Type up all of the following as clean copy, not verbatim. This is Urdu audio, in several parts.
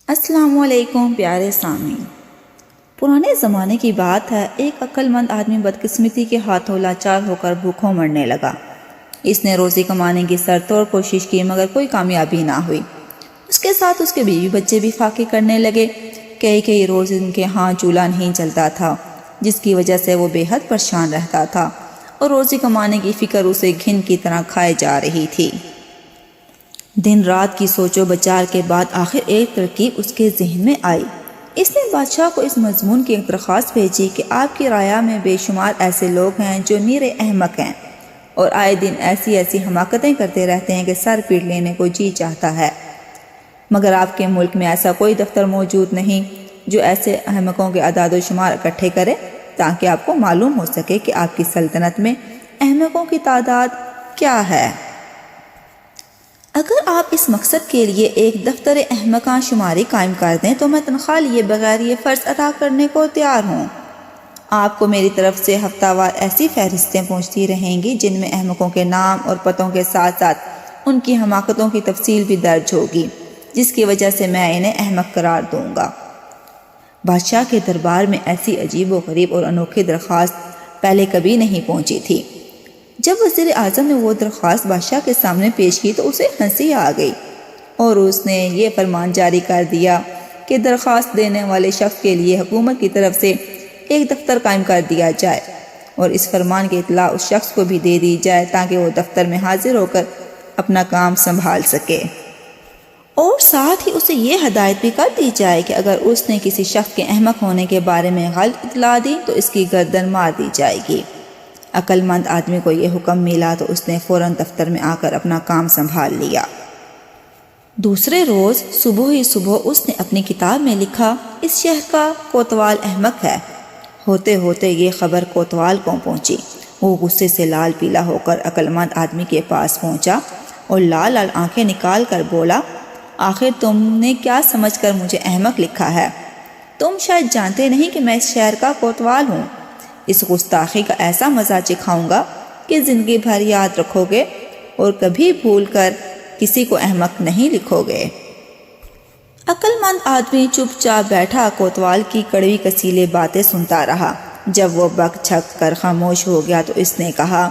السلام علیکم پیارے سامعین، پرانے زمانے کی بات ہے، ایک عقل مند آدمی بدقسمتی کے ہاتھوں لاچار ہو کر بھوکوں مرنے لگا۔ اس نے روزی کمانے کی سر توڑ کوشش کی مگر کوئی کامیابی نہ ہوئی۔ اس کے ساتھ اس کے بیوی بچے بھی فاقے کرنے لگے۔ کئی روز ان کے ہاں چولہا نہیں جلتا تھا، جس کی وجہ سے وہ بے حد پریشان رہتا تھا اور روزی کمانے کی فکر اسے گھن کی طرح کھائے جا رہی تھی۔ دن رات کی سوچ و بچار کے بعد آخر ایک ترکیب اس کے ذہن میں آئی۔ اس نے بادشاہ کو اس مضمون کی ایک درخواست بھیجی کہ آپ کی رعایا میں بے شمار ایسے لوگ ہیں جو نیرے احمق ہیں اور آئے دن ایسی حماقتیں کرتے رہتے ہیں کہ سر پیٹ لینے کو جی چاہتا ہے، مگر آپ کے ملک میں ایسا کوئی دفتر موجود نہیں جو ایسے احمقوں کے اعداد و شمار اکٹھے کرے تاکہ آپ کو معلوم ہو سکے کہ آپ کی سلطنت میں احمقوں کی تعداد کیا ہے۔ اگر آپ اس مقصد کے لیے ایک دفتر احمقاں شماری قائم کر دیں تو میں تنخواہ لیے بغیر یہ فرض ادا کرنے کو تیار ہوں۔ آپ کو میری طرف سے ہفتہ وار ایسی فہرستیں پہنچتی رہیں گی جن میں احمقوں کے نام اور پتوں کے ساتھ ساتھ ان کی حماقتوں کی تفصیل بھی درج ہوگی، جس کی وجہ سے میں انہیں احمق قرار دوں گا۔ بادشاہ کے دربار میں ایسی عجیب و غریب اور انوکھی درخواست پہلے کبھی نہیں پہنچی تھی۔ جب وزیر اعظم نے وہ درخواست بادشاہ کے سامنے پیش کی تو اسے ہنسی آ گئی اور اس نے یہ فرمان جاری کر دیا کہ درخواست دینے والے شخص کے لیے حکومت کی طرف سے ایک دفتر قائم کر دیا جائے اور اس فرمان کی اطلاع اس شخص کو بھی دے دی جائے تاکہ وہ دفتر میں حاضر ہو کر اپنا کام سنبھال سکے، اور ساتھ ہی اسے یہ ہدایت بھی کر دی جائے کہ اگر اس نے کسی شخص کے احمق ہونے کے بارے میں غلط اطلاع دی تو اس کی گردن مار دی جائے گی۔ عقل مند آدمی کو یہ حکم ملا تو اس نے فوراً دفتر میں آ کر اپنا کام سنبھال لیا۔ دوسرے روز صبح ہی اس نے اپنی کتاب میں لکھا، اس شہر کا کوتوال احمق ہے۔ ہوتے ہوتے یہ خبر کوتوال کو پہنچی۔ وہ غصے سے لال پیلا ہو کر عقل مند آدمی کے پاس پہنچا اور لال آنکھیں نکال کر بولا، آخر تم نے کیا سمجھ کر مجھے احمق لکھا ہے؟ تم شاید جانتے نہیں کہ میں اس شہر کا کوتوال ہوں۔ اس گستاخی کا ایسا مزہ چکھاؤں گا کہ زندگی بھر یاد رکھو گے اور کبھی بھول کر کسی کو احمق نہیں لکھو گے۔ عقل مند آدمی چپ چاپ بیٹھا کوتوال کی کڑوی کسیلے باتیں سنتا رہا۔ جب وہ بک چھک کر خاموش ہو گیا تو اس نے کہا،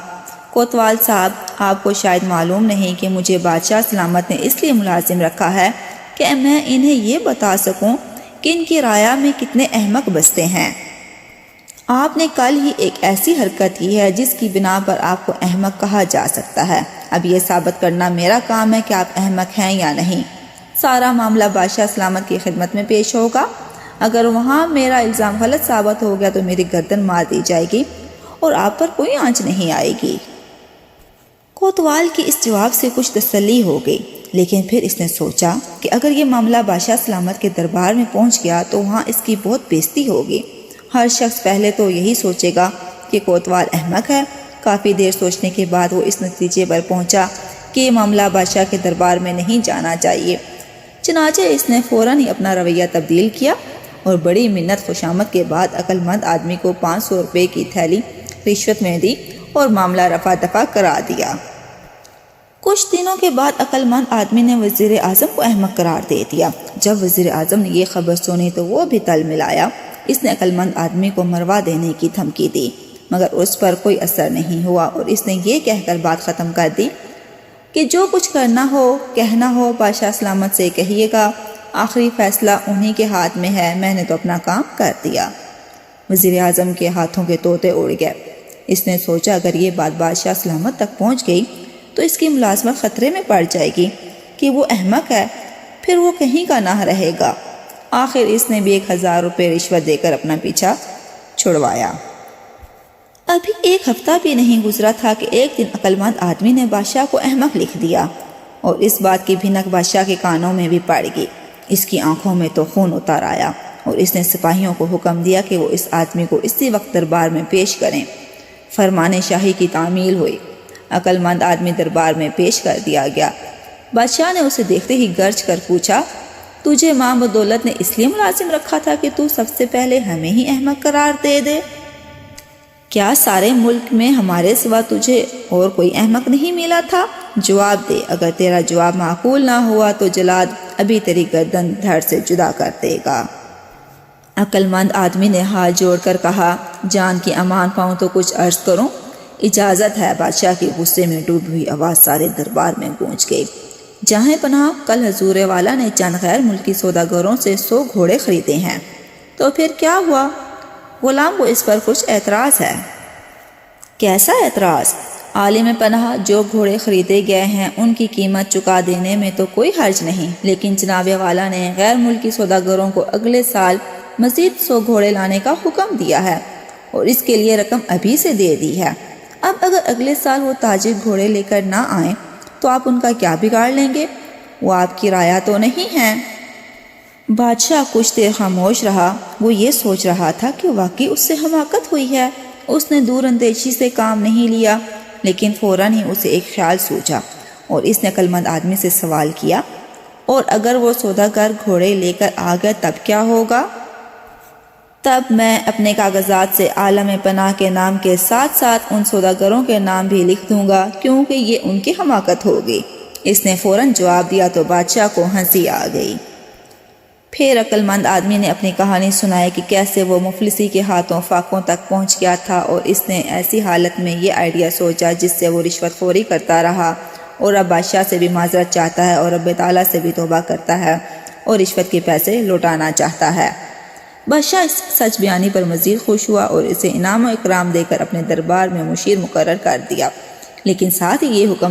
کوتوال صاحب، آپ کو شاید معلوم نہیں کہ مجھے بادشاہ سلامت نے اس لیے ملازم رکھا ہے کہ میں انہیں یہ بتا سکوں کہ ان کی رعایا میں کتنے احمق بستے ہیں۔ آپ نے کل ہی ایک ایسی حرکت کی ہے جس کی بنا پر آپ کو احمق کہا جا سکتا ہے۔ اب یہ ثابت کرنا میرا کام ہے کہ آپ احمق ہیں یا نہیں۔ سارا معاملہ بادشاہ سلامت کی خدمت میں پیش ہوگا۔ اگر وہاں میرا الزام غلط ثابت ہو گیا تو میری گردن مار دی جائے گی اور آپ پر کوئی آنچ نہیں آئے گی۔ کوتوال کی اس جواب سے کچھ تسلی ہو گئی، لیکن پھر اس نے سوچا کہ اگر یہ معاملہ بادشاہ سلامت کے دربار میں پہنچ گیا تو وہاں اس کی بہت بےزتی ہوگی۔ ہر شخص پہلے تو یہی سوچے گا کہ کوتوال احمق ہے۔ کافی دیر سوچنے کے بعد وہ اس نتیجے پر پہنچا کہ یہ معاملہ بادشاہ کے دربار میں نہیں جانا چاہیے۔ چنانچہ اس نے فوراً ہی اپنا رویہ تبدیل کیا اور بڑی منت خوشامد کے بعد عقل مند آدمی کو 500 روپے کی تھیلی رشوت میں دی اور معاملہ رفع دفع کرا دیا۔ کچھ دنوں کے بعد عقل مند آدمی نے وزیر اعظم کو احمق قرار دے دیا۔ جب وزیر اعظم نے یہ خبر سنی تو وہ بھی تل ملایا۔ اس نے عقل مند آدمی کو مروا دینے کی دھمکی دی مگر اس پر کوئی اثر نہیں ہوا اور اس نے یہ کہہ کر بات ختم کر دی کہ جو کچھ کرنا ہو کہنا ہو بادشاہ سلامت سے کہیے گا، آخری فیصلہ انہی کے ہاتھ میں ہے، میں نے تو اپنا کام کر دیا۔ وزیر اعظم کے ہاتھوں کے طوطے اڑ گئے۔ اس نے سوچا اگر یہ بات بادشاہ سلامت تک پہنچ گئی تو اس کی ملازمت خطرے میں پڑ جائے گی کہ وہ احمق ہے، پھر وہ کہیں کا نہ رہے گا۔ آخر اس نے بھی 1000 روپے رشوت دے کر اپنا پیچھا چھڑوایا۔ ابھی ایک ہفتہ بھی نہیں گزرا تھا کہ ایک دن عقل مند آدمی نے بادشاہ کو احمق لکھ دیا اور اس بات کی بھنک بادشاہ کے کانوں میں بھی پڑ گئی۔ اس کی آنکھوں میں تو خون اتر آیا اور اس نے سپاہیوں کو حکم دیا کہ وہ اس آدمی کو اسی وقت دربار میں پیش کریں۔ فرمان شاہی کی تعمیل ہوئی۔ عقل مند آدمی دربار میں پیش کر دیا گیا۔ بادشاہ نے اسے دیکھتے ہی گرج کر پوچھا، تجھے ماں بدولت نے اس لیے ملازم رکھا تھا کہ تو سب سے پہلے ہمیں ہی احمق قرار دے دے؟ کیا سارے ملک میں ہمارے سوا تجھے اور کوئی احمق نہیں ملا تھا؟ جواب دے، اگر تیرا جواب معقول نہ ہوا تو جلاد ابھی تیری گردن دھڑ سے جدا کر دے گا۔ عقل مند آدمی نے ہاتھ جوڑ کر کہا، جان کی امان پاؤں تو کچھ عرض کروں۔ اجازت ہے۔ بادشاہ کی غصے میں ڈوبی ہوئی آواز سارے دربار میں گونج گئی۔ جہاں پناہ، کل حضور والا نے چند غیر ملکی سوداگروں سے 100 گھوڑے خریدے ہیں۔ تو پھر کیا ہوا؟ غلام کو اس پر کچھ اعتراض ہے۔ کیسا اعتراض؟ عالم پناہ، جو گھوڑے خریدے گئے ہیں ان کی قیمت چکا دینے میں تو کوئی حرج نہیں، لیکن جناب والا نے غیر ملکی سوداگروں کو اگلے سال مزید 100 گھوڑے لانے کا حکم دیا ہے اور اس کے لیے رقم ابھی سے دے دی ہے۔ اب اگر اگلے سال وہ تاجر گھوڑے لے کر نہ آئیں تو آپ ان کا کیا بگاڑ لیں گے؟ وہ آپ کی رعایا تو نہیں ہیں۔ بادشاہ کچھ دیر خاموش رہا۔ وہ یہ سوچ رہا تھا کہ واقعی اس سے حماقت ہوئی ہے۔ اس نے دور اندیشی سے کام نہیں لیا، لیکن فوراً ہی اسے ایک خیال سوچا اور اس نے عقل مند آدمی سے سوال کیا، اور اگر وہ سوداگر گھوڑے لے کر آ گئے تب کیا ہوگا؟ تب میں اپنے کاغذات سے عالم پناہ کے نام کے ساتھ ساتھ ان سوداگروں کے نام بھی لکھ دوں گا، کیونکہ یہ ان کی حماقت ہوگی۔ اس نے فوراً جواب دیا تو بادشاہ کو ہنسی آ گئی۔ پھر عقل مند آدمی نے اپنی کہانی سنائی کہ کیسے وہ مفلسی کے ہاتھوں فاقوں تک پہنچ گیا تھا، اور اس نے ایسی حالت میں یہ آئیڈیا سوچا جس سے وہ رشوت خوری کرتا رہا، اور اب بادشاہ سے بھی معذرت چاہتا ہے اور رب تعالیٰ سے بھی توبہ کرتا ہے اور رشوت کے پیسے لوٹانا چاہتا ہے۔ بادشاہ اس سچ بیانی پر مزید خوش ہوا اور اسے انعام و اکرام دے کر اپنے دربار میں مشیر مقرر کر دیا، لیکن ساتھ ہی یہ حکم